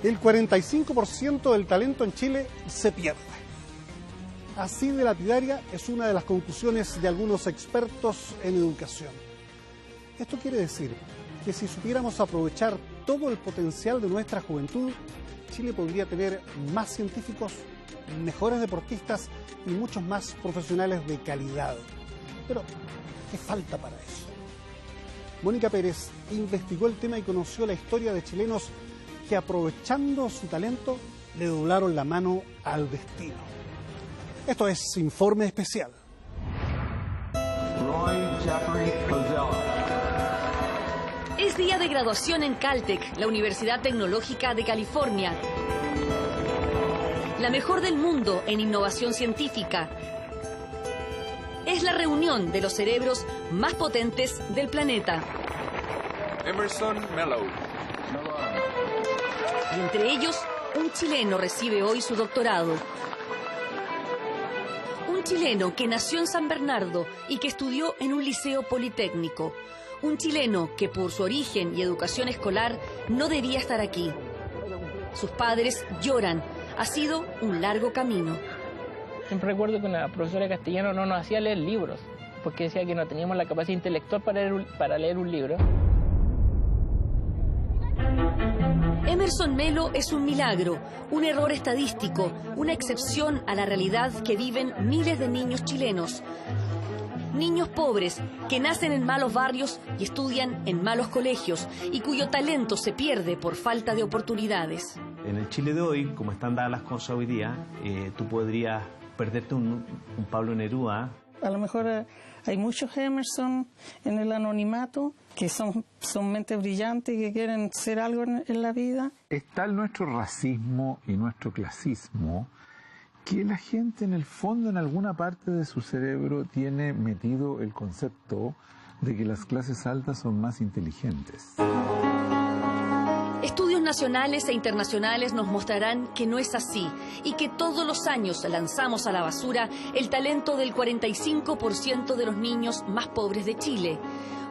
El 45% del talento en Chile se pierde. Así de lapidaria es una de las conclusiones de algunos expertos en educación. Esto quiere decir que si supiéramos aprovechar todo el potencial de nuestra juventud, Chile podría tener más científicos, mejores deportistas y muchos más profesionales de calidad. Pero, ¿qué falta para eso? Mónica Pérez investigó el tema y conoció la historia de chilenos que, aprovechando su talento, le doblaron la mano al destino. Esto es Informe Especial. Es día de graduación en Caltech, la Universidad Tecnológica de California. La mejor del mundo en innovación científica. Es la reunión de los cerebros más potentes del planeta. Emerson Melo. Y entre ellos, un chileno recibe hoy su doctorado. Un chileno que nació en San Bernardo y que estudió en un liceo politécnico. Un chileno que por su origen y educación escolar no debía estar aquí. Sus padres lloran. Ha sido un largo camino. Siempre recuerdo que una profesora de castellano no nos hacía leer libros, porque decía que no teníamos la capacidad intelectual para leer un libro. Emerson Melo es un milagro, un error estadístico, una excepción a la realidad que viven miles de niños chilenos. Niños pobres que nacen en malos barrios y estudian en malos colegios y cuyo talento se pierde por falta de oportunidades. En el Chile de hoy, como están dadas las cosas hoy día, tú podrías perderte un Pablo Neruda. A lo mejor hay muchos Emerson en el anonimato que son mentes brillantes y que quieren ser algo en la vida. Está nuestro racismo y nuestro clasismo, que la gente en el fondo, en alguna parte de su cerebro, tiene metido el concepto de que las clases altas son más inteligentes. Estudios nacionales e internacionales nos mostrarán que no es así y que todos los años lanzamos a la basura el talento del 45% de los niños más pobres de Chile.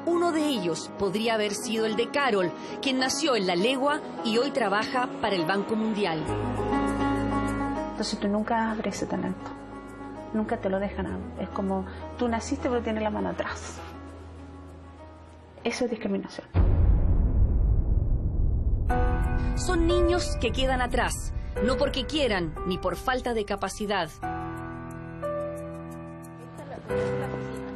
Uno de ellos podría haber sido el de Carol, quien nació en La Legua y hoy trabaja para el Banco Mundial. Entonces tú nunca abres ese talento, nunca te lo dejan. Es como tú naciste pero tienes la mano atrás. Eso es discriminación. Son niños que quedan atrás, no porque quieran ni por falta de capacidad.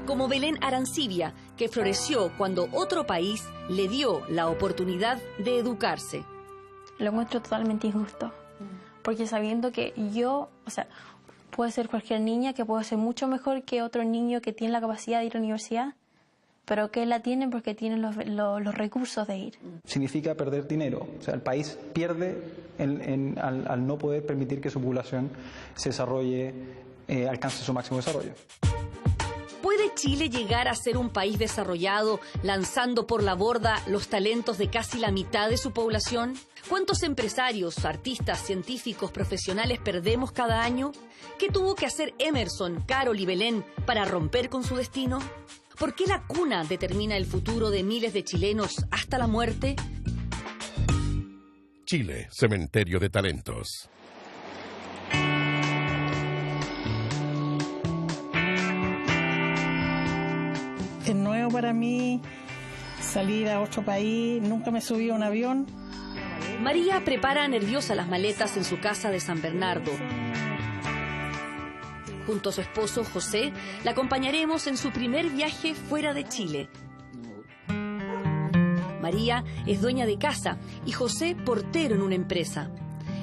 Como Belén Arancibia, que floreció cuando otro país le dio la oportunidad de educarse. Lo encuentro totalmente injusto, porque sabiendo que yo, puede ser cualquier niña que puede ser mucho mejor que otro niño que tiene la capacidad de ir a la universidad, pero que la tienen porque tienen los recursos de ir. Significa perder dinero. O sea, el país pierde al no poder permitir que su población se desarrolle, alcance su máximo desarrollo. ¿Puede Chile llegar a ser un país desarrollado lanzando por la borda los talentos de casi la mitad de su población? ¿Cuántos empresarios, artistas, científicos, profesionales perdemos cada año? ¿Qué tuvo que hacer Emerson, Carol y Belén para romper con su destino? ¿Por qué la cuna determina el futuro de miles de chilenos hasta la muerte? Chile, cementerio de talentos. Es nuevo para mí salir a otro país, nunca me subí a un avión. María prepara nerviosa las maletas en su casa de San Bernardo. Junto a su esposo, José, la acompañaremos en su primer viaje fuera de Chile. María es dueña de casa y José portero en una empresa.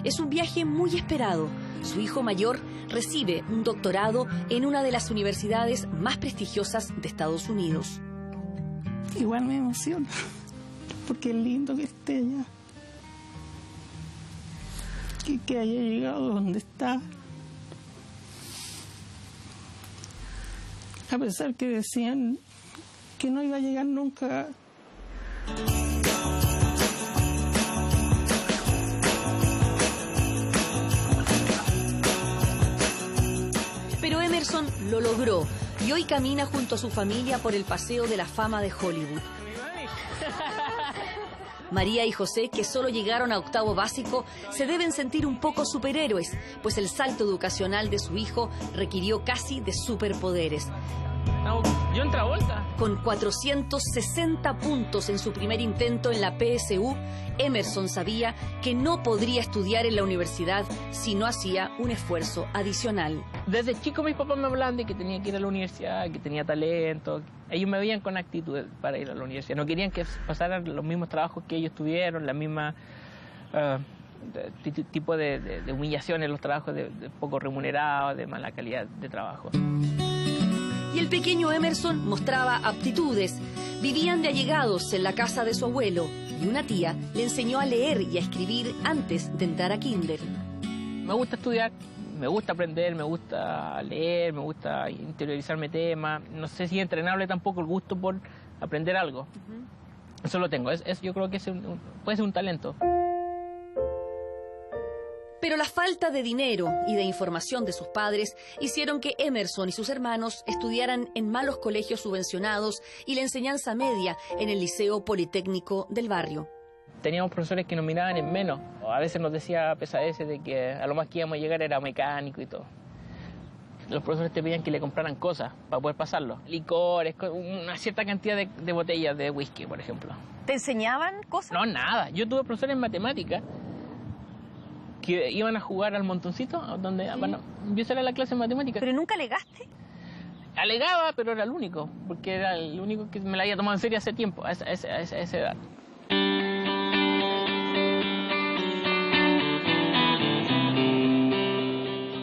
Es un viaje muy esperado. Su hijo mayor recibe un doctorado en una de las universidades más prestigiosas de Estados Unidos. Igual me emociona, porque es lindo que esté allá. Que haya llegado donde está. A pesar que decían que no iba a llegar nunca. Pero Emerson lo logró y hoy camina junto a su familia por el Paseo de la Fama de Hollywood. María y José, que solo llegaron a octavo básico, se deben sentir un poco superhéroes, pues el salto educacional de su hijo requirió casi de superpoderes. John Travolta. Con 460 puntos en su primer intento en la PSU, Emerson sabía que no podría estudiar en la universidad si no hacía un esfuerzo adicional. Desde chico mis papás me hablaban de que tenía que ir a la universidad, que tenía talento. Ellos me veían con actitud para ir a la universidad. No querían que pasaran los mismos trabajos que ellos tuvieron, la misma tipo de humillaciones, los trabajos de poco remunerados, de mala calidad de trabajo. Y el pequeño Emerson mostraba aptitudes. Vivían de allegados en la casa de su abuelo y una tía le enseñó a leer y a escribir antes de entrar a kinder. Me gusta estudiar, me gusta aprender, me gusta leer, me gusta interiorizarme temas. No sé si es entrenable tampoco el gusto por aprender algo. Eso lo tengo. Yo creo que puede ser un talento. Pero la falta de dinero y de información de sus padres hicieron que Emerson y sus hermanos estudiaran en malos colegios subvencionados y la enseñanza media en el Liceo Politécnico del barrio. Teníamos profesores que nos miraban en menos. A veces nos decía pesadeces de que a lo más que íbamos a llegar era mecánico y todo. Los profesores te pedían que le compraran cosas para poder pasarlo. Licores, una cierta cantidad de botellas de whisky, por ejemplo. ¿Te enseñaban cosas? No, nada. Yo tuve profesores en matemáticas que iban a jugar al montoncito, donde bueno, yo salía a la clase de matemáticas. ¿Pero nunca alegaste? Alegaba, pero era el único, porque era el único que me la había tomado en serio hace tiempo, a esa edad.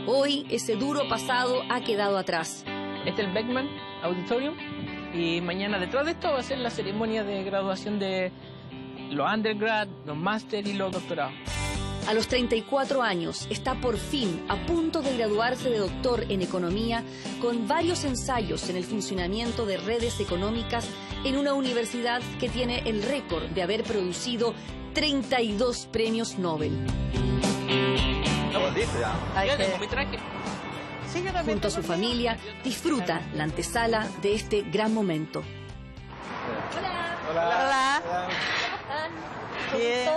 Hoy ese duro pasado ha quedado atrás. Este es el Beckman Auditorium y mañana detrás de esto va a ser la ceremonia de graduación de los undergrad, los máster y los doctorados. A los 34 años está por fin a punto de graduarse de doctor en economía con varios ensayos en el funcionamiento de redes económicas en una universidad que tiene el récord de haber producido 32 premios Nobel. Ya tengo mi traje. Junto a su familia disfruta la antesala de este gran momento. Hola. Bien.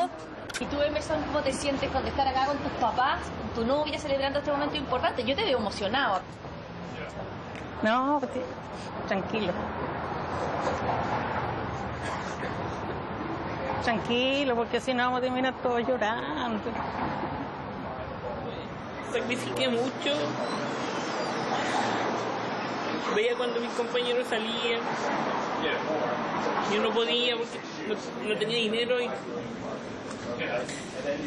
¿Y tú, Emerson, cómo te sientes cuando estar acá con tus papás, con tu novia, celebrando este momento importante? Yo te veo emocionado. No, tranquilo. Tranquilo, porque si no vamos a terminar todos llorando. Sacrifiqué mucho. Veía cuando mis compañeros salían. Yo no podía porque no tenía dinero y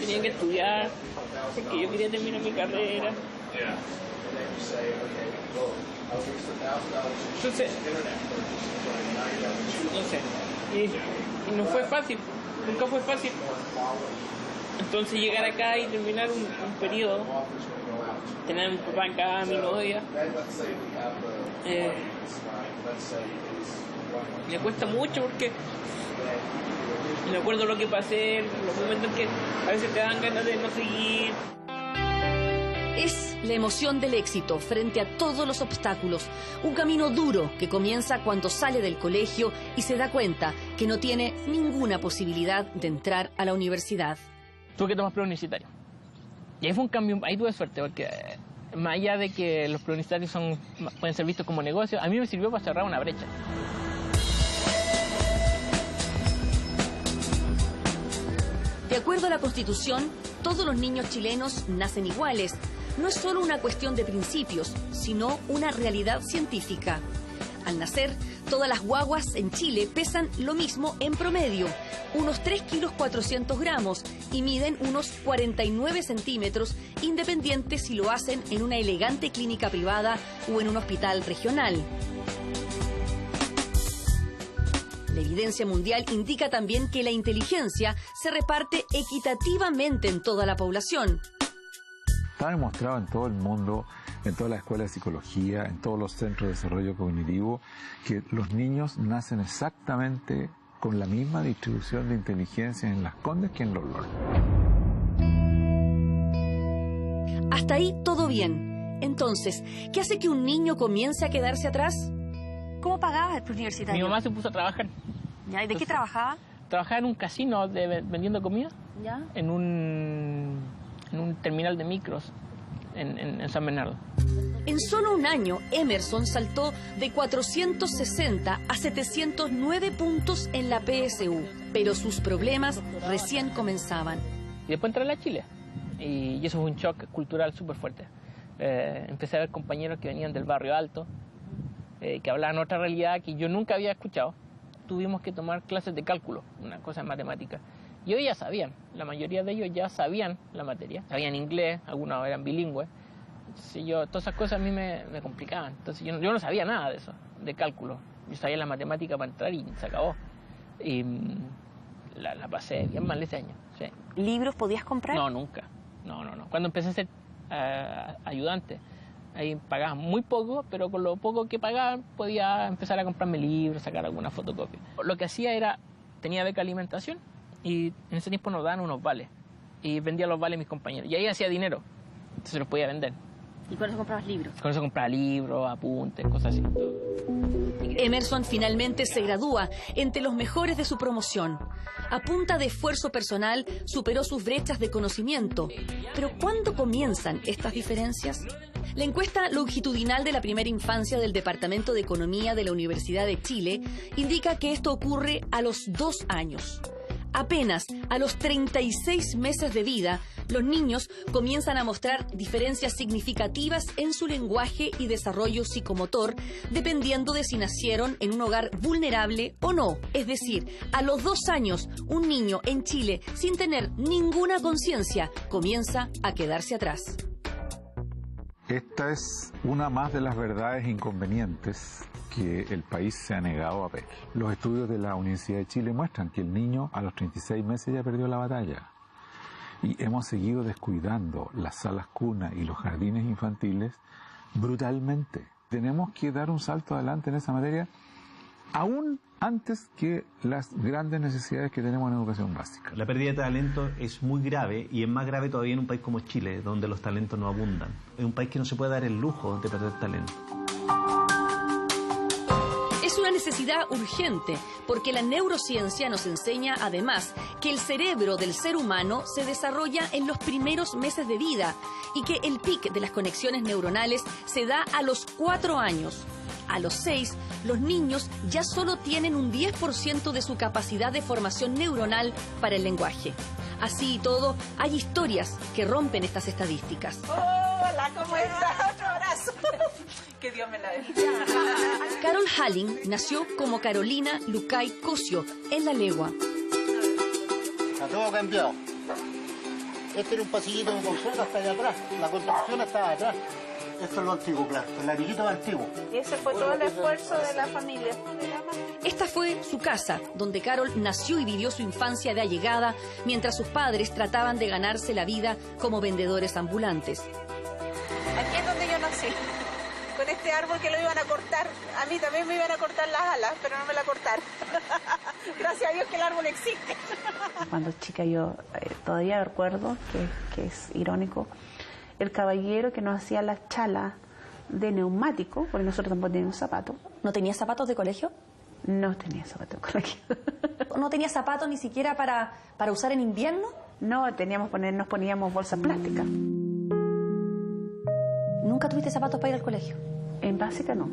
tenía que estudiar porque yo quería terminar mi carrera. Entonces, no sé, y no fue fácil, nunca fue fácil. Entonces llegar acá y terminar un periodo, tener a mi papá acá, a mi novia, me cuesta mucho porque me acuerdo lo que pasé, los momentos que a veces te dan ganas de no seguir. Es la emoción del éxito frente a todos los obstáculos, un camino duro que comienza cuando sale del colegio y se da cuenta que no tiene ninguna posibilidad de entrar a la universidad. Tuve que tomar preuniversitario. Y ahí fue un cambio, ahí tuve suerte, porque más allá de que los preuniversitarios pueden ser vistos como negocio, a mí me sirvió para cerrar una brecha. De acuerdo a la Constitución, todos los niños chilenos nacen iguales. No es solo una cuestión de principios, sino una realidad científica. Al nacer, todas las guaguas en Chile pesan lo mismo en promedio, unos 3 kilos 400 gramos, y miden unos 49 centímetros, independiente si lo hacen en una elegante clínica privada o en un hospital regional. La evidencia mundial indica también que la inteligencia se reparte equitativamente en toda la población. Está demostrado en todo el mundo, en todas las escuelas de psicología, en todos los centros de desarrollo cognitivo, que los niños nacen exactamente con la misma distribución de inteligencia en Las Condes que en Los Loros. Hasta ahí todo bien. Entonces, ¿qué hace que un niño comience a quedarse atrás? ¿Cómo pagabas el preuniversitario? Mi mamá se puso a trabajar. ¿Ya? ¿Y de qué trabajaba? Trabajaba en un casino vendiendo comida. ¿Ya? En un terminal de micros en San Bernardo. En solo un año, Emerson saltó de 460 a 709 puntos en la PSU, pero sus problemas recién comenzaban. Y después entré a la Chile, y eso fue un shock cultural súper fuerte. Empecé a ver compañeros que venían del barrio alto, que hablaban otra realidad que yo nunca había escuchado. Tuvimos que tomar clases de cálculo, una cosa en matemática. Y ellos ya sabían, la mayoría de ellos ya sabían la materia, sabían inglés, algunos eran bilingües. Entonces todas esas cosas a mí me complicaban. Entonces yo no sabía nada de eso, de cálculo. Yo sabía la matemática para entrar y se acabó. Y la pasé bien mal ese año. Sí. ¿Libros podías comprar? No, nunca. No. Cuando empecé a ser ayudante, ahí pagaban muy poco, pero con lo poco que pagaban podía empezar a comprarme libros, sacar alguna fotocopia. Lo que hacía era, tenía beca alimentación y en ese tiempo nos daban unos vales. Y vendía los vales a mis compañeros. Y ahí hacía dinero, entonces los podía vender. ¿Y con eso comprabas libros? Con eso compraba libros, apuntes, cosas así. Emerson finalmente se gradúa entre los mejores de su promoción. A punta de esfuerzo personal, superó sus brechas de conocimiento. Pero ¿cuándo comienzan estas diferencias? La encuesta longitudinal de la primera infancia del Departamento de Economía de la Universidad de Chile indica que esto ocurre a los 2 años. Apenas a los 36 meses de vida, los niños comienzan a mostrar diferencias significativas en su lenguaje y desarrollo psicomotor, dependiendo de si nacieron en un hogar vulnerable o no. Es decir, a los 2 años, un niño en Chile, sin tener ninguna conciencia, comienza a quedarse atrás. Esta es una más de las verdades inconvenientes que el país se ha negado a ver. Los estudios de la Universidad de Chile muestran que el niño a los 36 meses ya perdió la batalla. Y hemos seguido descuidando las salas cuna y los jardines infantiles brutalmente. Tenemos que dar un salto adelante en esa materia, aún antes que las grandes necesidades que tenemos en educación básica. La pérdida de talento es muy grave y es más grave todavía en un país como Chile, donde los talentos no abundan. Es un país que no se puede dar el lujo de perder talento. Es una necesidad urgente, porque la neurociencia nos enseña además que el cerebro del ser humano se desarrolla en los primeros meses de vida y que el pic de las conexiones neuronales se da a los 4 años. A los 6, los niños ya solo tienen un 10% de su capacidad de formación neuronal para el lenguaje. Así y todo, hay historias que rompen estas estadísticas. Hola, ¿cómo estás? Otro abrazo. Que Dios me la bendiga. Carol Halling nació como Carolina Lucay Cosio en La Legua. Está todo cambiado. Este era un pasillito de consulta hasta allá atrás. La construcción estaba atrás. Esto es lo antiguo, claro. El ladrillito antiguo. Y ese fue todo el esfuerzo de la familia. Esta fue su casa, donde Carol nació y vivió su infancia de allegada, mientras sus padres trataban de ganarse la vida como vendedores ambulantes. Aquí es donde yo nací. Con este árbol que lo iban a cortar. A mí también me iban a cortar las alas, pero no me la cortaron. Gracias a Dios que el árbol existe. Cuando chica yo todavía recuerdo, que es irónico, el caballero que nos hacía las chalas de neumático, porque nosotros tampoco teníamos zapatos. ¿No tenías zapatos de colegio? No tenía zapatos de colegio. ¿No tenías zapatos ni siquiera para usar en invierno? No, nos poníamos bolsas plásticas. ¿Nunca tuviste zapatos para ir al colegio? En básica no.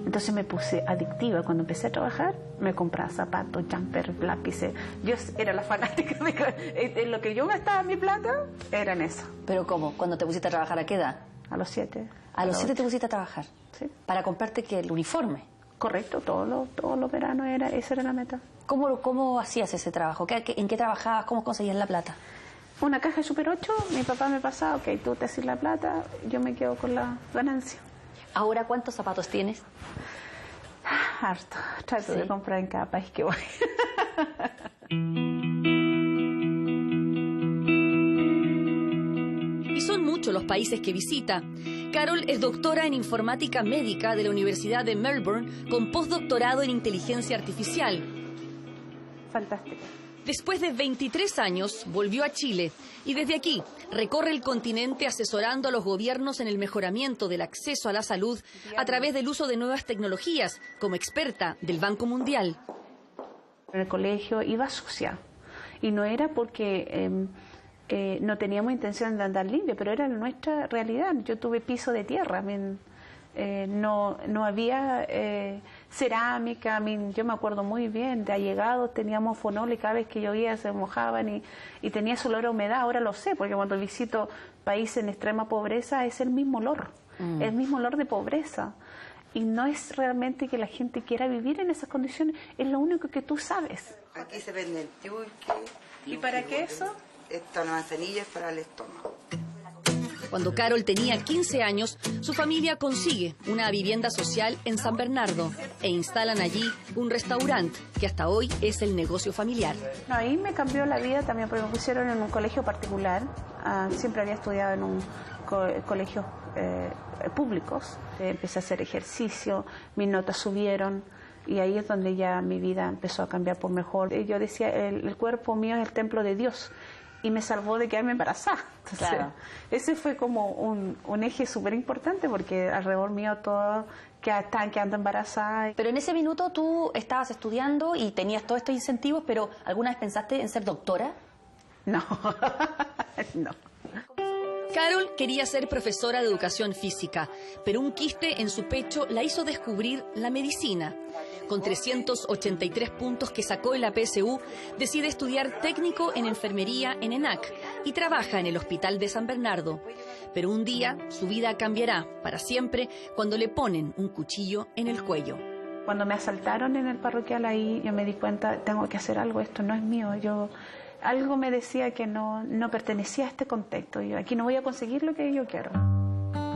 Entonces me puse adictiva. Cuando empecé a trabajar, me compraba zapatos, jumpers, lápices. Yo era la fanática de lo que yo gastaba mi plata, era en eso. ¿Pero cómo? ¿Cuando te pusiste a trabajar a qué edad? A los 7. ¿A los 7 te pusiste a trabajar? Sí. ¿Para comprarte qué? ¿El uniforme? Correcto, todos los veranos esa era la meta. ¿Cómo hacías ese trabajo? ¿En qué trabajabas? ¿Cómo conseguías la plata? Una caja de Super 8, mi papá me pasaba, ok, tú te haces la plata, yo me quedo con la ganancia. ¿Ahora cuántos zapatos tienes? Harto. Trato de comprar en cada país que voy. Y son muchos los países que visita. Carol es doctora en informática médica de la Universidad de Melbourne con postdoctorado en inteligencia artificial. Fantástico. Después de 23 años, volvió a Chile y desde aquí recorre el continente asesorando a los gobiernos en el mejoramiento del acceso a la salud a través del uso de nuevas tecnologías, como experta del Banco Mundial. En el colegio iba sucia y no era porque no teníamos intención de andar limpio, pero era nuestra realidad. Yo tuve piso de tierra, no había cerámica, yo me acuerdo muy bien, de allegados teníamos fonol y cada vez que llovía se mojaban y tenía su olor a humedad. Ahora lo sé, porque cuando visito países en extrema pobreza es el mismo olor, el mismo olor de pobreza. Y no es realmente que la gente quiera vivir en esas condiciones, es lo único que tú sabes. Aquí se venden tiulques. ¿Y para qué eso? Esta manzanilla es para el estómago. Cuando Carol tenía 15 años, su familia consigue una vivienda social en San Bernardo e instalan allí un restaurante que hasta hoy es el negocio familiar. Ahí me cambió la vida también porque me pusieron en un colegio particular. Siempre había estudiado en un colegio públicos. Empecé a hacer ejercicio, mis notas subieron y ahí es donde ya mi vida empezó a cambiar por mejor. Yo decía, el cuerpo mío es el templo de Dios y me salvó de quedarme embarazada. Entonces, claro. Ese fue como un eje súper importante porque alrededor mío todo están quedando embarazadas. Pero en ese minuto tú estabas estudiando y tenías todos estos incentivos, pero ¿alguna vez pensaste en ser doctora? No, no. Carol quería ser profesora de educación física, pero un quiste en su pecho la hizo descubrir la medicina. Con 383 puntos que sacó en la PSU, decide estudiar técnico en enfermería en ENAC y trabaja en el hospital de San Bernardo. Pero un día su vida cambiará para siempre cuando le ponen un cuchillo en el cuello. Cuando me asaltaron en el parroquial ahí, yo me di cuenta, tengo que hacer algo, esto no es mío. Algo me decía que no pertenecía a este contexto. Yo aquí no voy a conseguir lo que yo quiero.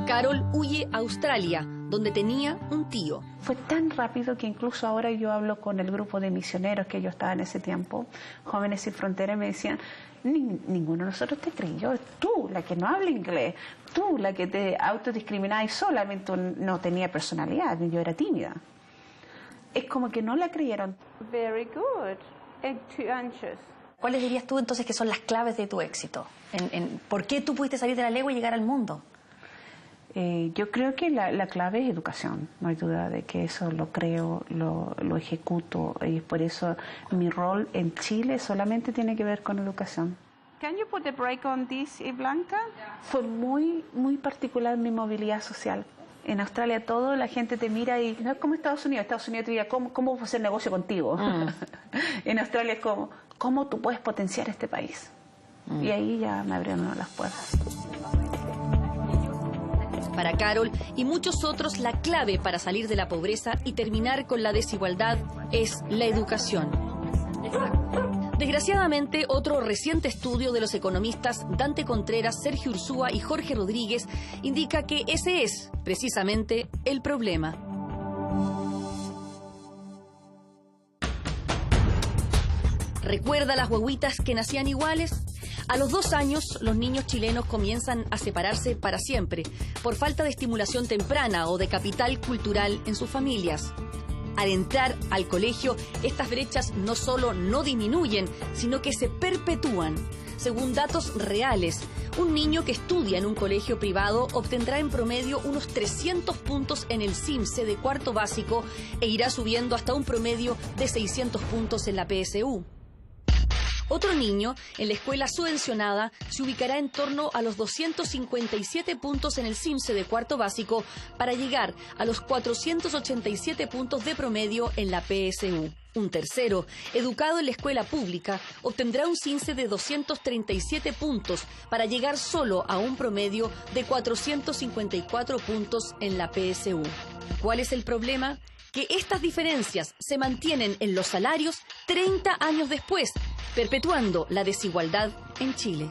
Carol huye a Australia, donde tenía un tío. Fue tan rápido que incluso ahora yo hablo con el grupo de misioneros que yo estaba en ese tiempo, Jóvenes Sin Fronteras, y me decían, ninguno de nosotros te creyó, tú, la que no habla inglés, tú, la que te autodiscriminaba y solamente no tenía personalidad, yo era tímida. Es como que no la creyeron. Very good. And too anxious. ¿Cuáles dirías tú entonces que son las claves de tu éxito? ¿Por qué tú pudiste salir de la legua y llegar al mundo? Yo creo que la clave es educación, no hay duda de que eso lo creo, lo ejecuto y por eso mi rol en Chile solamente tiene que ver con educación. Can you put a break on this, Blanca? Fue muy particular mi movilidad social. En Australia todo la gente te mira y no es como Estados Unidos te mira, ¿cómo hacer negocio contigo? En Australia es como, ¿cómo tú puedes potenciar este país? Y ahí ya me abrieron las puertas. Para Carol y muchos otros, la clave para salir de la pobreza y terminar con la desigualdad es la educación. Desgraciadamente, otro reciente estudio de los economistas Dante Contreras, Sergio Ursúa y Jorge Rodríguez indica que ese es, precisamente, el problema. ¿Recuerda las guaguitas que nacían iguales? A los 2 años, los niños chilenos comienzan a separarse para siempre, por falta de estimulación temprana o de capital cultural en sus familias. Al entrar al colegio, estas brechas no solo no disminuyen, sino que se perpetúan. Según datos reales, un niño que estudia en un colegio privado obtendrá en promedio unos 300 puntos en el CIMSE de cuarto básico e irá subiendo hasta un promedio de 600 puntos en la PSU. Otro niño, en la escuela subvencionada, se ubicará en torno a los 257 puntos en el CIMSE de cuarto básico para llegar a los 487 puntos de promedio en la PSU. Un tercero, educado en la escuela pública, obtendrá un CIMSE de 237 puntos para llegar solo a un promedio de 454 puntos en la PSU. ¿Cuál es el problema? Que estas diferencias se mantienen en los salarios 30 años después, perpetuando la desigualdad en Chile.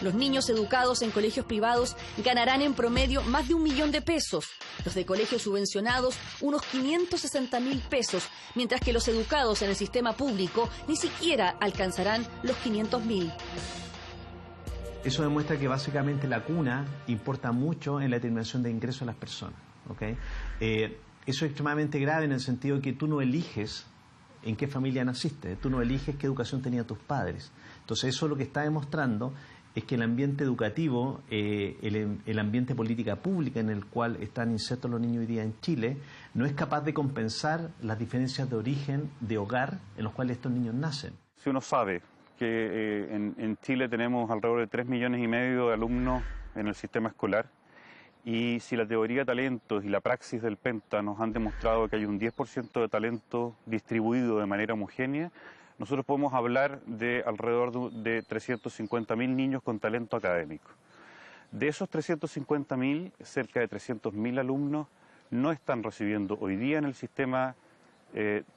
Los niños educados en colegios privados ganarán en promedio más de 1 millón de pesos, los de colegios subvencionados unos 560.000 pesos, mientras que los educados en el sistema público ni siquiera alcanzarán los 500.000. Eso demuestra que básicamente la cuna importa mucho en la determinación de ingresos de las personas, ¿okay? Eso es extremadamente grave en el sentido de que tú no eliges en qué familia naciste, tú no eliges qué educación tenían tus padres. Entonces eso lo que está demostrando es que el ambiente educativo, el ambiente política pública en el cual están insertos los niños hoy día en Chile, no es capaz de compensar las diferencias de origen, de hogar, en los cuales estos niños nacen. Si uno sabe que en Chile tenemos alrededor de 3,5 millones de alumnos en el sistema escolar, y si la teoría de talentos y la praxis del Penta nos han demostrado que hay un 10% de talento distribuido de manera homogénea, nosotros podemos hablar de alrededor de 350.000 niños con talento académico. De esos 350.000, cerca de 300.000 alumnos no están recibiendo hoy día en el sistema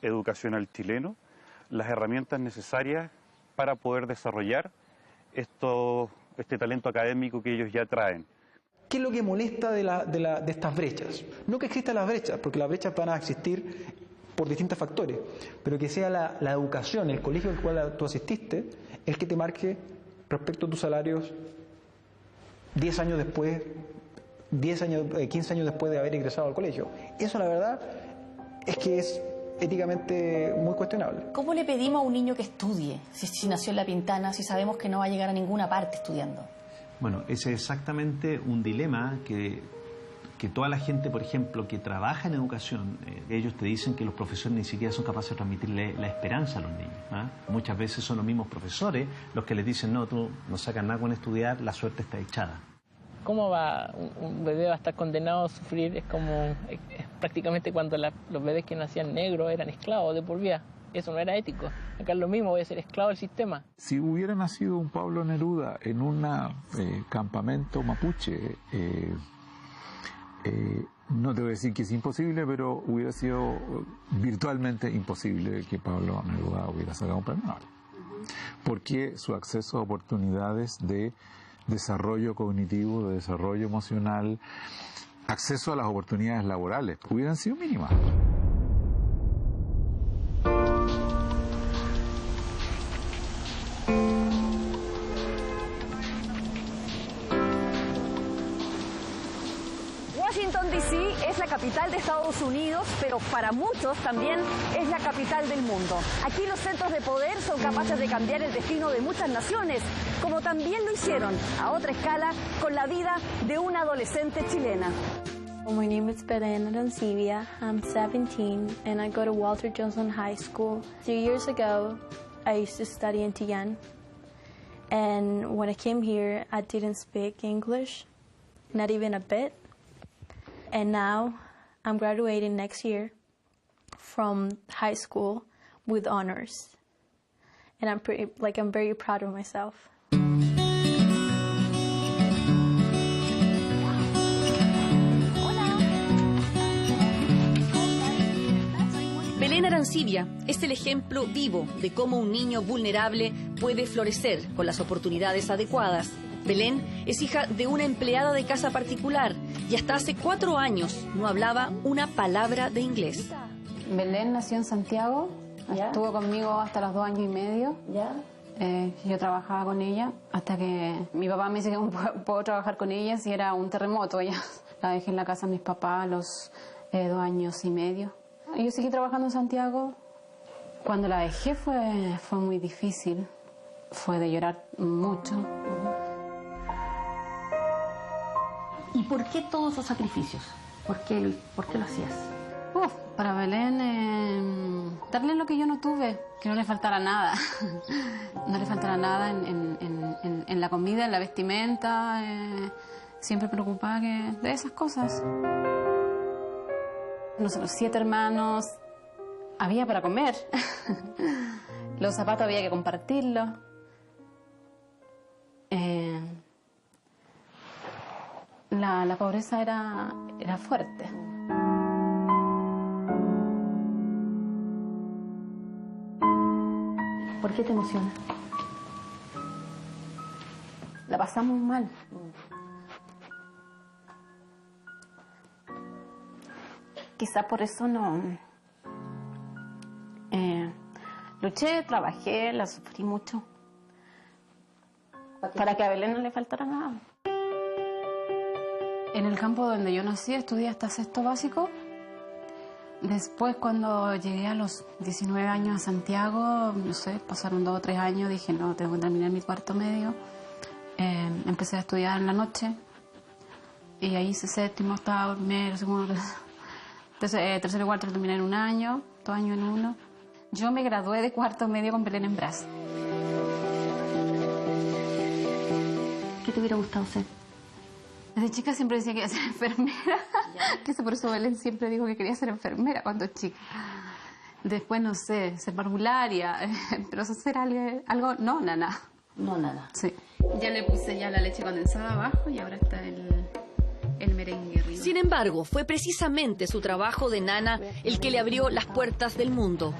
educacional chileno las herramientas necesarias para poder desarrollar este talento académico que ellos ya traen. ¿Qué es lo que molesta de estas brechas? No que existan las brechas, porque las brechas van a existir por distintos factores, pero que sea la educación, el colegio al cual tú asististe, el que te marque respecto a tus salarios 10 años después, 15 años después de haber ingresado al colegio. Eso, la verdad, es que es éticamente muy cuestionable. ¿Cómo le pedimos a un niño que estudie si nació en La Pintana, si sabemos que no va a llegar a ninguna parte estudiando? Bueno, ese es exactamente un dilema que toda la gente, por ejemplo, que trabaja en educación, ellos te dicen que los profesores ni siquiera son capaces de transmitirle la esperanza a los niños, ¿eh? Muchas veces son los mismos profesores los que les dicen, no, tú no sacas nada con estudiar, la suerte está echada. ¿Cómo va un bebé va a estar condenado a sufrir? Es como prácticamente cuando los bebés que nacían negros eran esclavos de por vida. Eso no era ético. Acá es lo mismo, voy a ser esclavo del sistema. Si hubiera nacido un Pablo Neruda en un campamento mapuche, no te voy a decir que es imposible, pero hubiera sido virtualmente imposible que Pablo Neruda hubiera sacado un premio Nobel. Porque su acceso a oportunidades de desarrollo cognitivo, de desarrollo emocional, acceso a las oportunidades laborales, hubieran sido mínimas. Washington, D.C. es la capital de Estados Unidos, pero para muchos también es la capital del mundo. Aquí los centros de poder son capaces de cambiar el destino de muchas naciones, como también lo hicieron a otra escala con la vida de una adolescente chilena. My name is Belén Arancibia. I'm 17 and I go to Walter Johnson High School. 2 years ago, I used to study in Tian. And when I came here, I didn't speak English, not even a bit. And now I'm graduating next year from high school with honors. And I'm very proud of myself. Belén Arancibia es el ejemplo vivo de cómo un niño vulnerable puede florecer con las oportunidades adecuadas. Belén es hija de una empleada de casa particular y hasta hace 4 años no hablaba una palabra de inglés. Belén nació en Santiago, estuvo conmigo hasta los 2 años y medio. Yo trabajaba con ella hasta que mi papá me dice que no puedo trabajar con ella si era un terremoto. La dejé en la casa de mis papás a los 2 años y medio. Yo seguí trabajando en Santiago. Cuando la dejé fue muy difícil, fue de llorar mucho. ¿Y por qué todos esos sacrificios? ¿Por qué lo hacías? Para Belén, darle lo que yo no tuve, que no le faltara nada. No le faltara nada en la comida, en la vestimenta, siempre preocupada de esas cosas. Nosotros 7 hermanos, había para comer. Los zapatos había que compartirlos. La pobreza era fuerte. ¿Por qué te emociona? La pasamos mal. Quizá por eso no... luché, trabajé, la sufrí mucho. Para que a Belén no le faltara nada. En el campo donde yo nací estudié hasta 6º básico. Después, cuando llegué a los 19 años a Santiago, no sé, pasaron 2 o 3 años, dije, no, tengo que terminar mi 4º medio. Empecé a estudiar en la noche. Y ahí hice 7º, 8º, 1º, 2º, Entonces, tercero y cuarto lo terminé en 1 año, 2 años en 1. Yo me gradué de cuarto medio con Belén en brazos. ¿Qué te hubiera gustado ser? Desde chica siempre decía que iba a ser enfermera. Que por eso Belén siempre dijo que quería ser enfermera cuando chica. Después, no sé, ser parvularia. Pero hacer algo... No, nana. No, nada. Sí. Ya le puse ya la leche condensada abajo y ahora está el merengue arriba. Sin embargo, fue precisamente su trabajo de nana el que le abrió las puertas del mundo.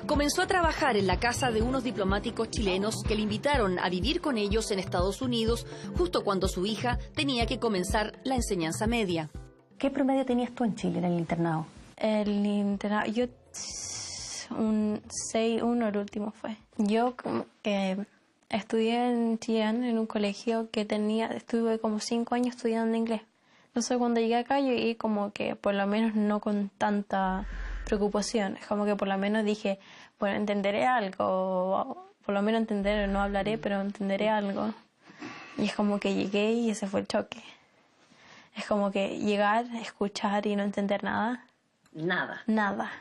Comenzó a trabajar en la casa de unos diplomáticos chilenos que le invitaron a vivir con ellos en Estados Unidos justo cuando su hija tenía que comenzar la enseñanza media. ¿Qué promedio tenías tú en Chile en el internado? El internado, yo un 6-1 el último fue. Yo estudié en Chillán, en un colegio que estuve como 5 años estudiando inglés. Entonces cuando llegué acá yo llegué como que por lo menos no con tanta preocupación. Es como que por lo menos dije, bueno, entenderé algo, por lo menos entenderé, no hablaré, pero entenderé algo. Y es como que llegué y ese fue el choque. Es como que llegar, escuchar y no entender nada. Nada. Nada.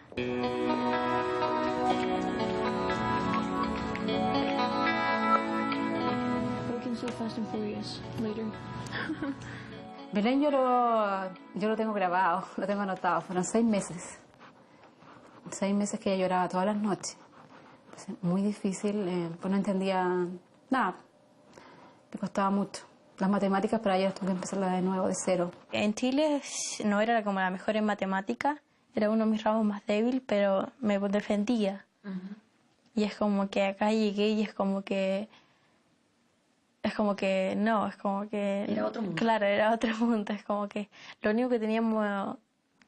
Belén yo lo tengo grabado, lo tengo anotado. Fueron 6 meses. 6 meses que ella lloraba todas las noches. Pues, muy difícil, pues no entendía nada. Le costaba mucho. Las matemáticas para ella tuve que empezarlas de nuevo, de cero. En Chile no era como la mejor en matemáticas. Era uno de mis ramos más débil, pero me defendía. Y es como que acá llegué y es como que no, es como que... Era otro mundo. Claro, era otro mundo. Es como que lo único que teníamos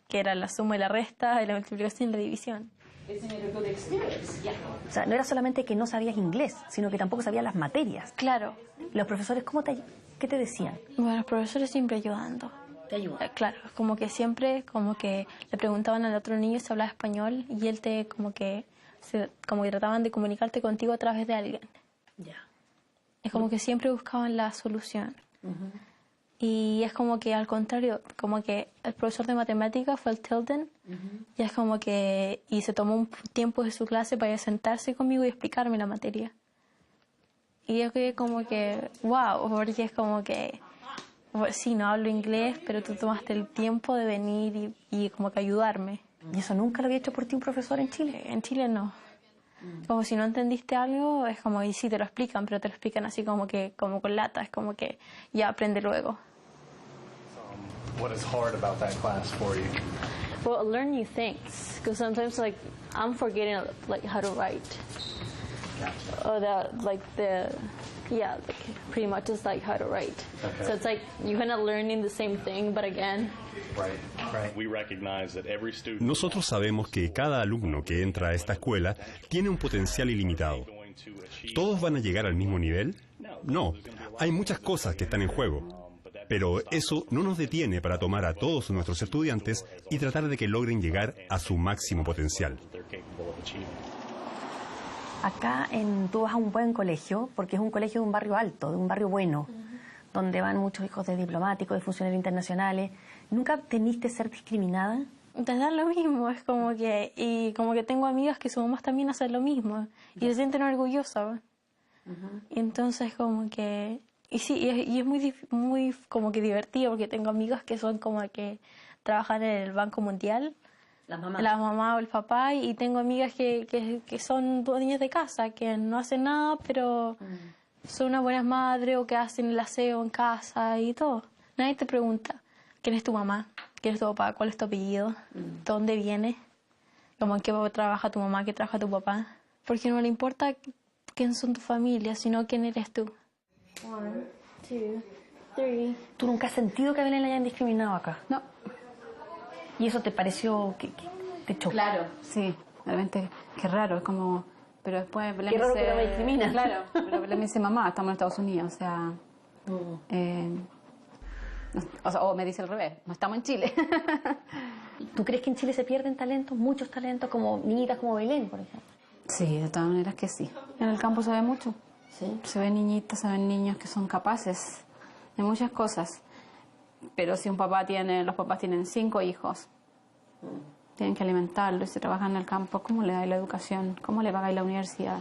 que era la suma y la resta, y la multiplicación y la división. O sea, no era solamente que no sabías inglés, sino que tampoco sabías las materias. Claro. ¿Los profesores qué te decían? Bueno, los profesores siempre ayudando. ¿Te ayudan? Claro, como que siempre le preguntaban al otro niño si hablaba español y él como que trataban de comunicarte contigo a través de alguien. Ya. Es como que siempre buscaban la solución. Y es como que al contrario, como que el profesor de matemáticas fue el Tilden, y es como que se tomó un tiempo de su clase para sentarse conmigo y explicarme la materia. Y yo quedé como que, wow, porque es como que, sí, no hablo inglés, pero tú tomaste el tiempo de venir y como que ayudarme. ¿Y eso nunca lo había hecho por ti un profesor en Chile? En Chile no. Como si no entendiste algo, es como, y sí te lo explican, pero te lo explican así como con lata, es como que ya aprende luego. What is hard about that class for you? Well, learn new things, because sometimes I'm forgetting how to write. Or pretty much it's how to write. Okay. So it's you're kind of learning the same thing, but again. Right. We recognize that every student. Nosotros sabemos que cada alumno que entra a esta escuela tiene un potencial ilimitado. ¿Todos van a llegar al mismo nivel? No, hay muchas cosas que están en juego. Pero eso no nos detiene para tomar a todos nuestros estudiantes y tratar de que logren llegar a su máximo potencial. Acá tú vas a un buen colegio, porque es un colegio de un barrio alto, de un barrio bueno, donde van muchos hijos de diplomáticos, de funcionarios internacionales. ¿Nunca temiste ser discriminada? Te da lo mismo, es como que tengo amigas que sus mamás también hacen lo mismo y se sienten orgullosas. Y entonces como que, y sí, y es muy como que divertido, porque tengo amigas que son como que trabajan en el Banco Mundial. La mamá o el papá, y tengo amigas que son dueñas de casa, que no hacen nada, pero son unas buenas madres, o que hacen el aseo en casa y todo. Nadie te pregunta quién es tu mamá, quién es tu papá, cuál es tu apellido, dónde viene, como en qué trabaja tu mamá, qué trabaja tu papá. Porque no le importa quién son tu familia, sino quién eres tú. 1, 2, 3. ¿Tú nunca has sentido que a Belén le hayan discriminado acá? No. ¿Y eso te pareció que te chocó? Claro, sí, realmente, qué raro, es como... Pero después Belén qué raro que no me discriminan. Claro, pero Belén me dice, mamá, estamos en Estados Unidos, o sea... o me dice al revés, no estamos en Chile. ¿Tú crees que en Chile se pierden talentos, muchos talentos, como niñitas como Belén, por ejemplo? Sí, de todas maneras que sí. En el campo se ve mucho. ¿Sí? Se ven niñitas, se ven niños que son capaces de muchas cosas. Pero si los papás tienen 5 hijos, tienen que alimentarlos, si trabajan en el campo, ¿cómo le dais la educación? ¿Cómo le pagáis la universidad?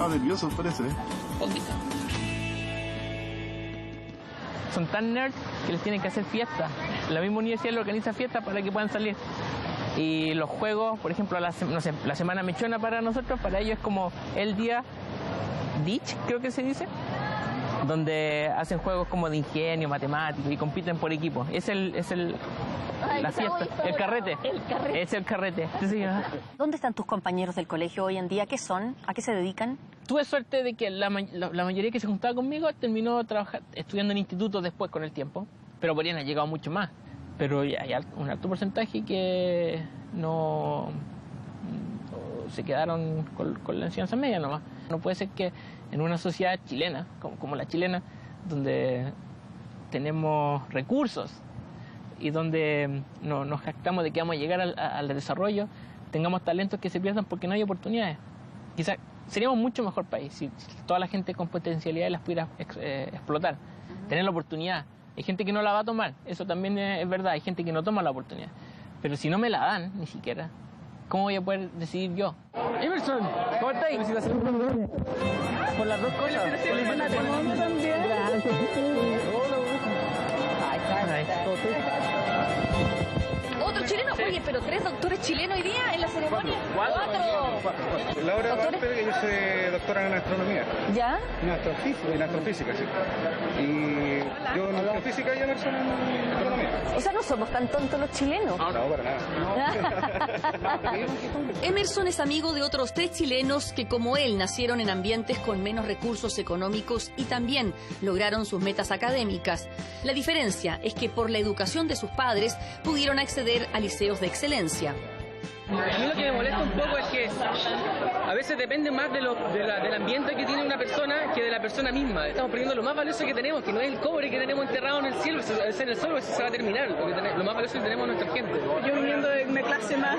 Nerviosos parece, ¿eh? Poquito. Son tan nerds que les tienen que hacer fiesta. La misma universidad le organiza fiestas para que puedan salir. Y los juegos, por ejemplo, la semana mechona para nosotros, para ellos es como el día Ditch, creo que se dice, donde hacen juegos como de ingenio, matemático y compiten por equipo. La fiesta, el carrete. Es el carrete. Sí. ¿Dónde están tus compañeros del colegio hoy en día? ¿Qué son? ¿A qué se dedican? Tuve suerte de que la mayoría que se juntaba conmigo terminó estudiando en institutos después con el tiempo, pero podrían haber llegado mucho más. Pero hay un alto porcentaje que no se quedaron con la enseñanza media nomás. No puede ser que en una sociedad chilena, como la chilena, donde tenemos recursos y donde nos jactamos de que vamos a llegar al desarrollo, tengamos talentos que se pierdan porque no hay oportunidades. Quizás seríamos un mucho mejor país si toda la gente con potencialidades las pudiera explotar, tener la oportunidad. Hay gente que no la va a tomar, eso también es verdad, hay gente que no toma la oportunidad. Pero si no me la dan, ni siquiera, ¿cómo voy a poder decidir yo? Emerson, ¿cómo estáis? Por las dos cosas. Gracias. Otro chileno, oye, pero 3 doctores chilenos hoy día en la ceremonia. 4. Laura Barper, yo soy doctora en astronomía. ¿Ya? En astrofísica, sí. Y yo en astrofísica y Emerson en astronomía. O sea, no somos tan tontos los chilenos. No, para nada. Emerson es amigo de otros 3 chilenos que, como él, nacieron en ambientes con menos recursos económicos y también lograron sus metas académicas. La diferencia es que por la educación de sus padres pudieron acceder a liceos de excelencia. A mí lo que me molesta un poco es que a veces depende más del ambiente que tiene una persona que de la persona misma. Estamos perdiendo lo más valioso que tenemos, que no es el cobre que tenemos enterrado en el cielo, es en el suelo, se va a terminar. Lo más valioso que tenemos es nuestra gente. Yo viniendo de una clase más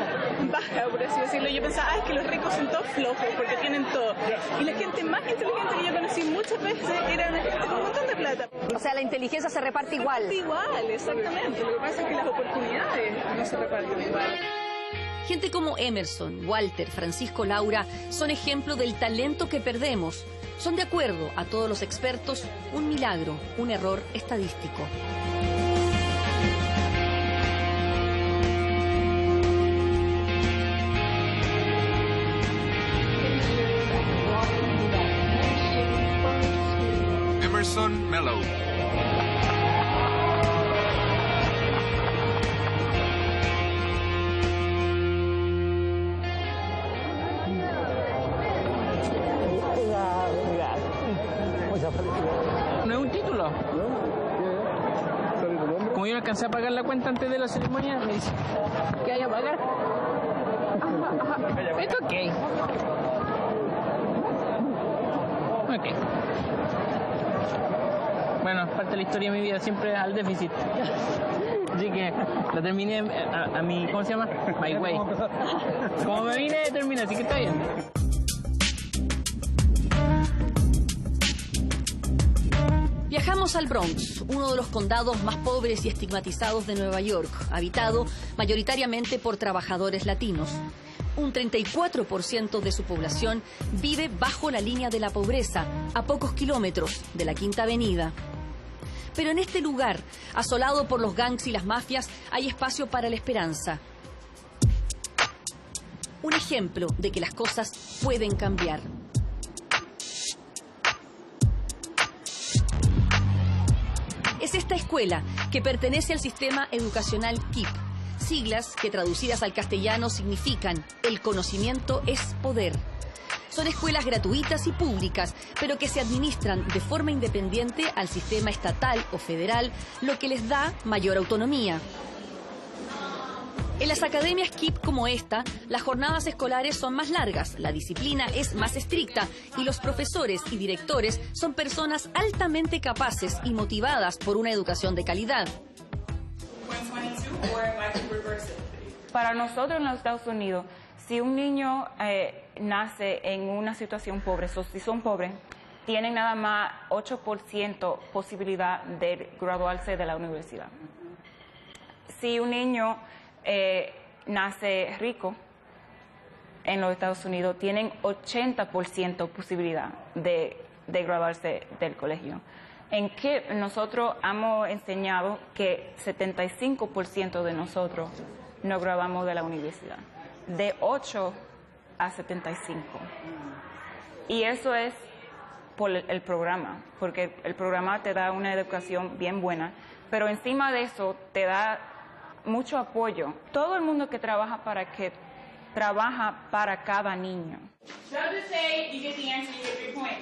baja, por así decirlo, yo pensaba, es que los ricos son todos flojos porque tienen todo. Y la gente más inteligente que yo conocí muchas veces era una gente con un montón de plata. O sea, la inteligencia se reparte igual. Igual, exactamente. Lo que pasa es que las oportunidades no se reparten igual. Gente como Emerson, Walter, Francisco, Laura son ejemplo del talento que perdemos. Son, de acuerdo a todos los expertos, un milagro, un error estadístico. Emerson Mello. No es un título. Como yo no alcancé a pagar la cuenta antes de la ceremonia, me dice, ¿qué hay a pagar? Esto ok. Ok. Bueno, parte de la historia de mi vida siempre al déficit. Así que la terminé a mi, ¿cómo se llama? My way. Como me vine, terminé, así que está bien. Viajamos al Bronx, uno de los condados más pobres y estigmatizados de Nueva York, habitado mayoritariamente por trabajadores latinos. Un 34% de su población vive bajo la línea de la pobreza, a pocos kilómetros de la Quinta Avenida. Pero en este lugar, asolado por los gangs y las mafias, hay espacio para la esperanza. Un ejemplo de que las cosas pueden cambiar. Es esta escuela que pertenece al sistema educacional KIPP, siglas que traducidas al castellano significan el conocimiento es poder. Son escuelas gratuitas y públicas, pero que se administran de forma independiente al sistema estatal o federal, lo que les da mayor autonomía. En las academias KIPP como esta, las jornadas escolares son más largas, la disciplina es más estricta y los profesores y directores son personas altamente capaces y motivadas por una educación de calidad. Para nosotros en los Estados Unidos, si un niño nace en una situación pobre, si son pobres, tienen nada más 8% posibilidad de graduarse de la universidad. Si un niño nace rico en los Estados Unidos, tienen 80% posibilidad de graduarse del colegio. En que nosotros hemos enseñado que 75% de nosotros no graduamos de la universidad, de 8 a 75. Y eso es por el programa, porque el programa te da una educación bien buena, pero encima de eso te da mucho apoyo. Todo el mundo que trabaja para cada niño.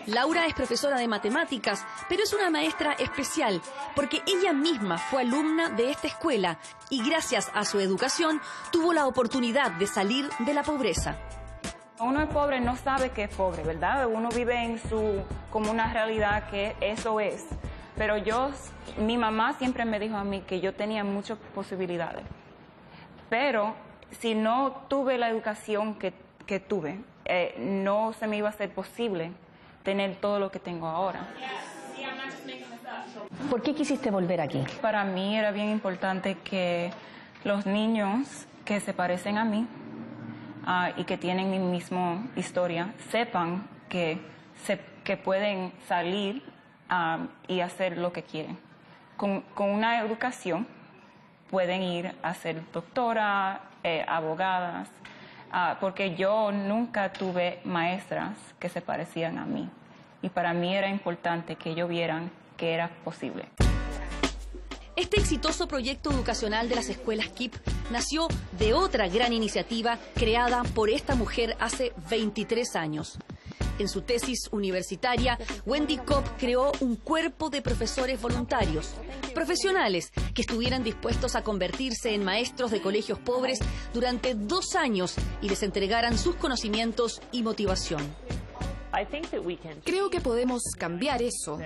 Laura es profesora de matemáticas, pero es una maestra especial porque ella misma fue alumna de esta escuela y gracias a su educación tuvo la oportunidad de salir de la pobreza. Uno es pobre, no sabe que es pobre, ¿verdad? Uno vive como una realidad que eso es. Pero mi mamá siempre me dijo a mí que yo tenía muchas posibilidades. Pero si no tuve la educación que tuve, no se me iba a hacer posible tener todo lo que tengo ahora. ¿Por qué quisiste volver aquí? Para mí era bien importante que los niños que se parecen a mí y que tienen mi misma historia sepan que pueden salir y hacer lo que quieren. Con una educación pueden ir a ser doctora, abogadas, porque yo nunca tuve maestras que se parecían a mí. Y para mí era importante que ellos vieran que era posible. Este exitoso proyecto educacional de las escuelas KIPP nació de otra gran iniciativa creada por esta mujer hace 23 años. En su tesis universitaria, Wendy Kopp creó un cuerpo de profesores voluntarios, profesionales que estuvieran dispuestos a convertirse en maestros de colegios pobres durante 2 años y les entregaran sus conocimientos y motivación. Creo que podemos cambiar eso.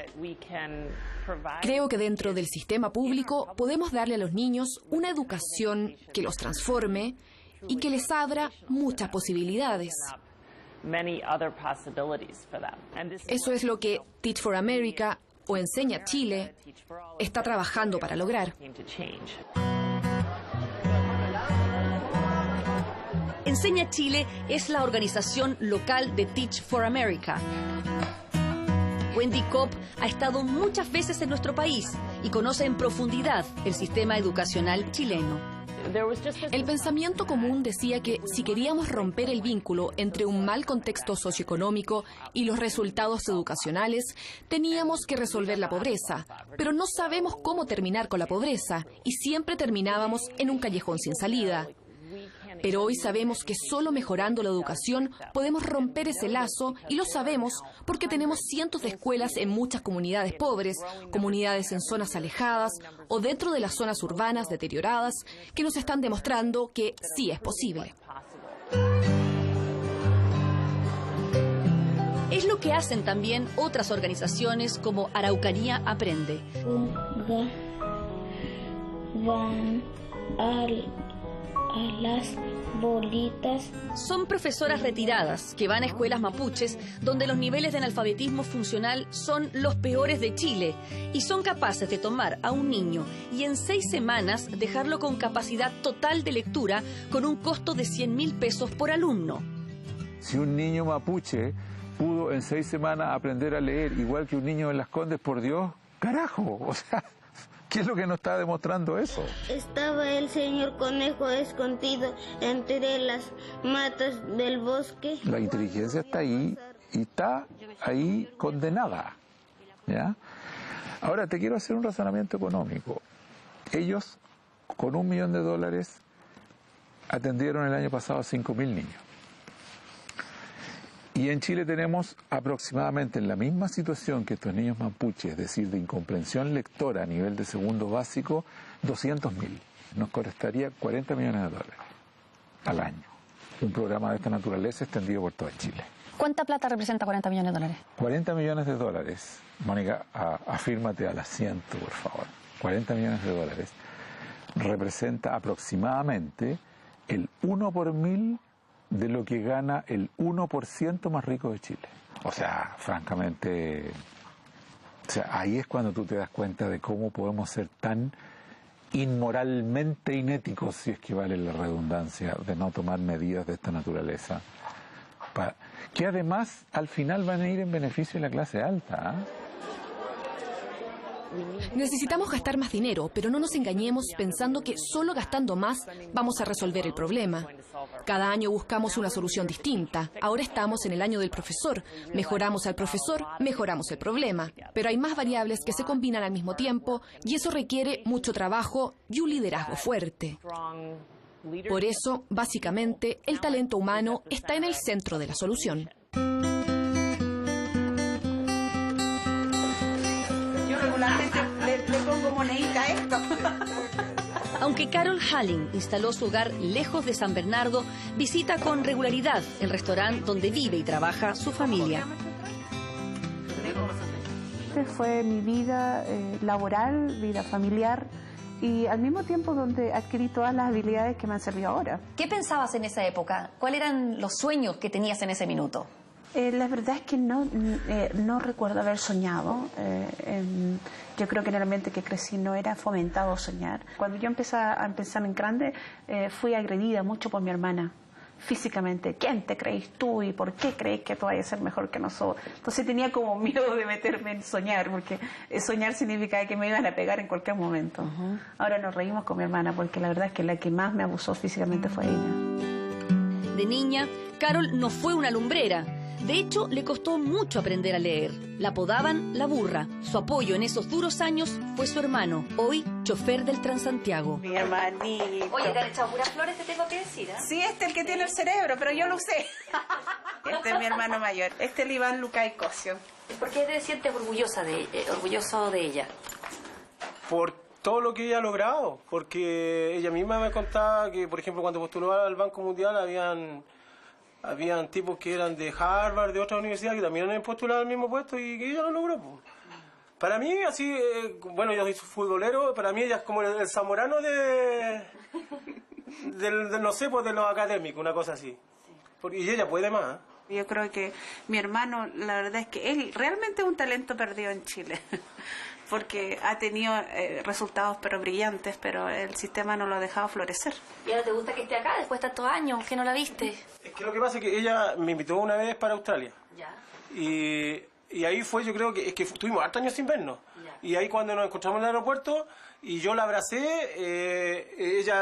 Creo que dentro del sistema público podemos darle a los niños una educación que los transforme y que les abra muchas posibilidades. Eso es lo que Teach for America o Enseña Chile está trabajando para lograr. Enseña Chile es la organización local de Teach for America. Wendy Kopp ha estado muchas veces en nuestro país y conoce en profundidad el sistema educacional chileno. El pensamiento común decía que si queríamos romper el vínculo entre un mal contexto socioeconómico y los resultados educacionales, teníamos que resolver la pobreza. Pero no sabemos cómo terminar con la pobreza y siempre terminábamos en un callejón sin salida. Pero hoy sabemos que solo mejorando la educación podemos romper ese lazo y lo sabemos porque tenemos cientos de escuelas en muchas comunidades pobres, comunidades en zonas alejadas o dentro de las zonas urbanas deterioradas que nos están demostrando que sí es posible. Es lo que hacen también otras organizaciones como Araucanía Aprende. Van a las bolitas. Son profesoras retiradas que van a escuelas mapuches donde los niveles de analfabetismo funcional son los peores de Chile y son capaces de tomar a un niño y en 6 semanas dejarlo con capacidad total de lectura con un costo de 100.000 pesos por alumno. Si un niño mapuche pudo en 6 semanas aprender a leer igual que un niño en Las Condes, por Dios, carajo, o sea, ¿qué es lo que nos está demostrando eso? Estaba el señor conejo escondido entre las matas del bosque. La inteligencia está ahí y está ahí condenada, ¿ya? Ahora te quiero hacer un razonamiento económico. Ellos, con $1 millón, atendieron el año pasado a 5.000 niños. Y en Chile tenemos aproximadamente en la misma situación que estos niños mapuches, es decir, de incomprensión lectora a nivel de segundo básico, 200.000. nos costaría 40 millones de dólares al año. Un programa de esta naturaleza extendido por todo Chile. ¿Cuánta plata representa 40 millones de dólares? 40 millones de dólares, Mónica, afírmate al asiento, por favor. 40 millones de dólares representa aproximadamente el 1 por 1000 de lo que gana el 1% más rico de Chile. O sea, francamente, ahí es cuando tú te das cuenta de cómo podemos ser tan inmoralmente inéticos, si es que vale la redundancia, de no tomar medidas de esta naturaleza, que además al final van a ir en beneficio de la clase alta, ¿eh? Necesitamos gastar más dinero, pero no nos engañemos pensando que solo gastando más vamos a resolver el problema. Cada año buscamos una solución distinta. Ahora estamos en el año del profesor. Mejoramos al profesor, mejoramos el problema. Pero hay más variables que se combinan al mismo tiempo y eso requiere mucho trabajo y un liderazgo fuerte. Por eso, básicamente, el talento humano está en el centro de la solución. Le pongo monedita a esto. Aunque Carol Halling instaló su hogar lejos de San Bernardo, visita con regularidad el restaurante donde vive y trabaja su familia. Este fue mi vida laboral, vida familiar y al mismo tiempo donde adquirí todas las habilidades que me han servido ahora. ¿Qué pensabas en esa época? ¿Cuáles eran los sueños que tenías en ese minuto? La verdad es que no recuerdo haber soñado. Yo creo que en el ambiente que crecí no era fomentado soñar. Cuando yo empecé a pensar en grande, fui agredida mucho por mi hermana, físicamente. ¿Quién te crees tú y por qué crees que tú vayas a ser mejor que nosotros? Entonces tenía como miedo de meterme en soñar, porque soñar significa que me iban a pegar en cualquier momento. Ahora nos reímos con mi hermana, porque la verdad es que la que más me abusó físicamente fue ella. De niña, Carol no fue una lumbrera. De hecho, le costó mucho aprender a leer. La apodaban la burra. Su apoyo en esos duros años fue su hermano, hoy chofer del Transantiago. Mi hermanito. Oye, ¿te han echado puras flores, te tengo que decir? Sí, este es el que tiene el cerebro, pero yo lo usé. Este es mi hermano mayor. Este es el Iván Lucay Cosio. ¿Por qué te sientes orgulloso de ella? Por todo lo que ella ha logrado, porque ella misma me contaba que, por ejemplo, cuando postuló al Banco Mundial habían tipos que eran de Harvard, de otra universidad, que también han postulado al mismo puesto y que ella lo logró. Pues. Para mí, así, bueno, yo soy futbolero, para mí ella es como el Zamorano no sé, pues de los académicos, una cosa así. Y ella puede más. Yo creo que mi hermano, la verdad es que él realmente es un talento perdido en Chile. Porque ha tenido resultados pero brillantes, pero el sistema no lo ha dejado florecer. ¿Y ahora te gusta que esté acá después de tantos años? ¿Que no la viste? Es que lo que pasa es que ella me invitó una vez para Australia. Ya. Y ahí fue, yo creo que es que estuvimos hartos años sin vernos. Ya. Y ahí cuando nos encontramos en el aeropuerto y yo la abracé,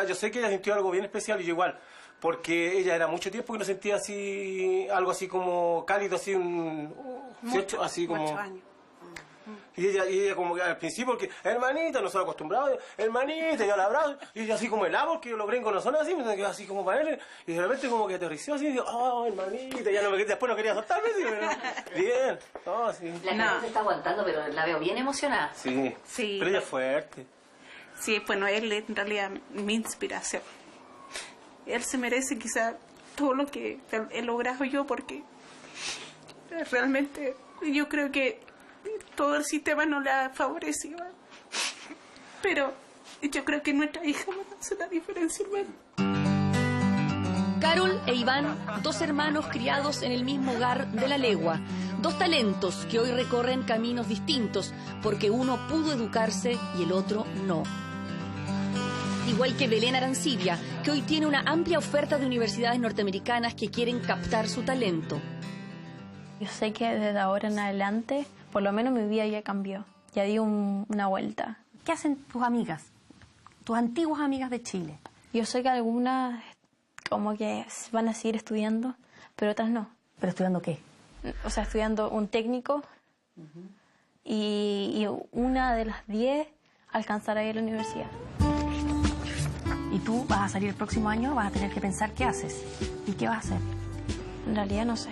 yo sé que ella sintió algo bien especial y yo igual. Porque ella era mucho tiempo que no sentía así, algo así como cálido, así así como... 8 años. Y ella como que al principio, porque hermanita, no soy acostumbrado, hermanita, yo la abrazo, y ella así como helado, porque los gringos no son así, me quedé así como para él, y de repente como que aterrizó así, y digo, oh, hermanita, ya después no quería soltarme, pero bien, no, sí. La cara se está aguantando, pero la veo bien emocionada. Sí, pero ella es fuerte. Sí, bueno, él es en realidad mi inspiración. Él se merece quizá todo lo que he logrado yo, porque realmente yo creo que todo el sistema no le ha favorecido. Pero yo creo que nuestra hija va a hacer la diferencia, hermano. Carol e Iván, dos hermanos criados en el mismo hogar de La Legua. Dos talentos que hoy recorren caminos distintos, porque uno pudo educarse y el otro no. Igual que Belén Arancibia, que hoy tiene una amplia oferta de universidades norteamericanas que quieren captar su talento. Yo sé que desde ahora en adelante, por lo menos mi vida ya cambió, ya di una vuelta. ¿Qué hacen tus amigas, tus antiguas amigas de Chile? Yo sé que algunas como que van a seguir estudiando, pero otras no. ¿Pero estudiando qué? O sea, estudiando un técnico y una de las 10 alcanzará a ir a la universidad. ¿Y tú vas a salir el próximo año? ¿Vas a tener que pensar qué haces? ¿Y qué vas a hacer? En realidad no sé.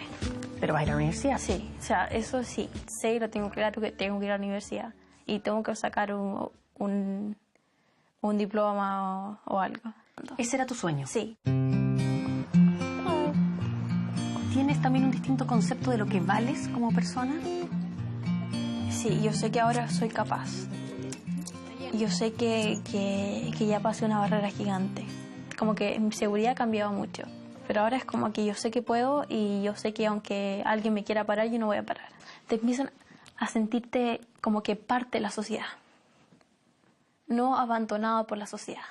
¿Pero vas a ir a la universidad? Sí, o sea, eso sí, sé y lo tengo claro que tengo que ir a la universidad. Y tengo que sacar un diploma o algo. ¿Ese era tu sueño? Sí. ¿Tienes también un distinto concepto de lo que vales como persona? Sí, yo sé que ahora soy capaz. Yo sé que ya pasé una barrera gigante. Como que mi seguridad ha cambiado mucho. Pero ahora es como que yo sé que puedo y yo sé que aunque alguien me quiera parar, yo no voy a parar. Te empiezan a sentirte como que parte de la sociedad. No abandonado por la sociedad.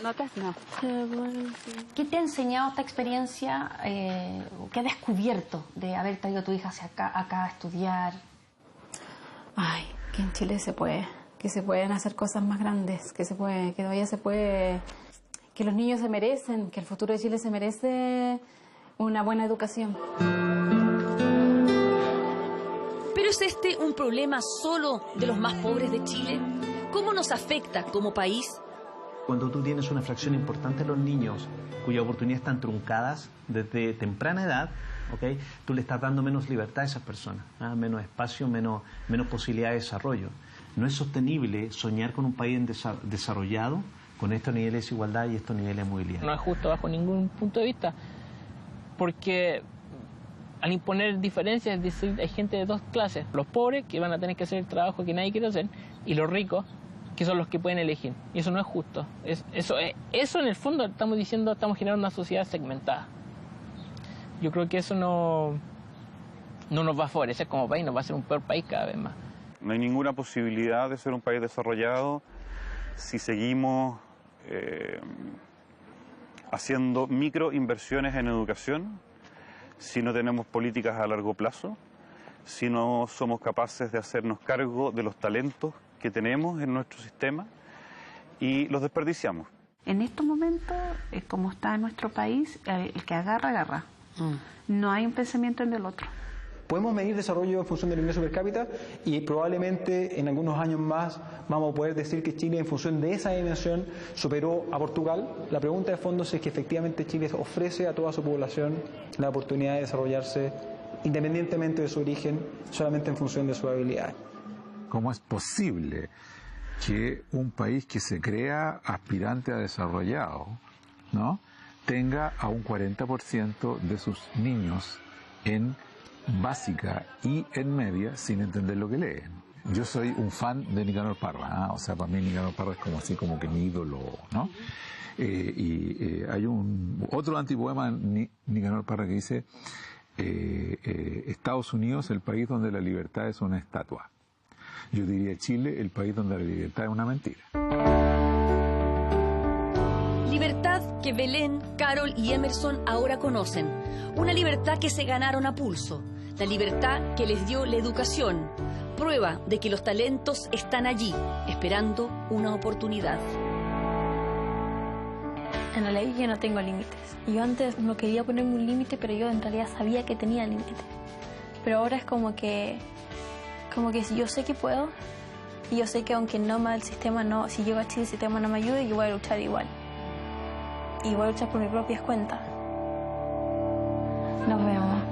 ¿Notas? No. ¿Qué te ha enseñado esta experiencia? ¿Qué has descubierto de haber traído a tu hija hacia acá a estudiar? Ay, que en Chile se puede. Que se pueden hacer cosas más grandes. Que todavía se puede. Que los niños se merecen. Que el futuro de Chile se merece una buena educación. ¿Pero es este un problema solo de los más pobres de Chile? ¿Cómo nos afecta como país? Cuando tú tienes una fracción importante de los niños cuyas oportunidades están truncadas desde temprana edad, ¿okay? Tú le estás dando menos libertad a esas personas, ¿ah? Menos espacio, menos posibilidad de desarrollo. No es sostenible soñar con un país desarrollado con estos niveles de desigualdad y estos niveles de movilidad. No es justo bajo ningún punto de vista, porque al imponer diferencias, es decir, hay gente de dos clases, los pobres que van a tener que hacer el trabajo que nadie quiere hacer y los ricos que son los que pueden elegir. Y eso no es justo. Eso en el fondo estamos generando una sociedad segmentada. Yo creo que eso no nos va a favorecer como país, nos va a hacer un peor país cada vez más. No hay ninguna posibilidad de ser un país desarrollado si seguimos haciendo microinversiones en educación, si no tenemos políticas a largo plazo, si no somos capaces de hacernos cargo de los talentos que tenemos en nuestro sistema y los desperdiciamos. En estos momentos, como está en nuestro país, el que agarra, agarra. No hay un pensamiento en el otro. Podemos medir desarrollo en función del ingreso per cápita y probablemente en algunos años más vamos a poder decir que Chile en función de esa dimensión superó a Portugal. La pregunta de fondo es que efectivamente Chile ofrece a toda su población la oportunidad de desarrollarse independientemente de su origen, solamente en función de sus habilidades. ¿Cómo es posible que un país que se crea aspirante a desarrollado, ¿no?, tenga a un 40% de sus niños en básica y en media sin entender lo que leen? Yo soy un fan de Nicanor Parra, o sea, para mí Nicanor Parra es como así, como que mi ídolo, ¿no? Hay otro antipoema de Nicanor Parra que dice Estados Unidos, el país donde la libertad es una estatua. Yo diría Chile, el país donde la libertad es una mentira. Libertad que Belén, Carol y Emerson ahora conocen. Una libertad que se ganaron a pulso. La libertad que les dio la educación. Prueba de que los talentos están allí, esperando una oportunidad. En la ley yo no tengo límites. Yo antes no quería ponerme un límite, pero yo en realidad sabía que tenía límites. Pero ahora es como que yo sé que puedo, y yo sé que aunque no me el sistema, no, si llego a Chile el sistema no me ayude, yo voy a luchar igual. Y voy a luchar por mis propias cuentas. Nos vemos.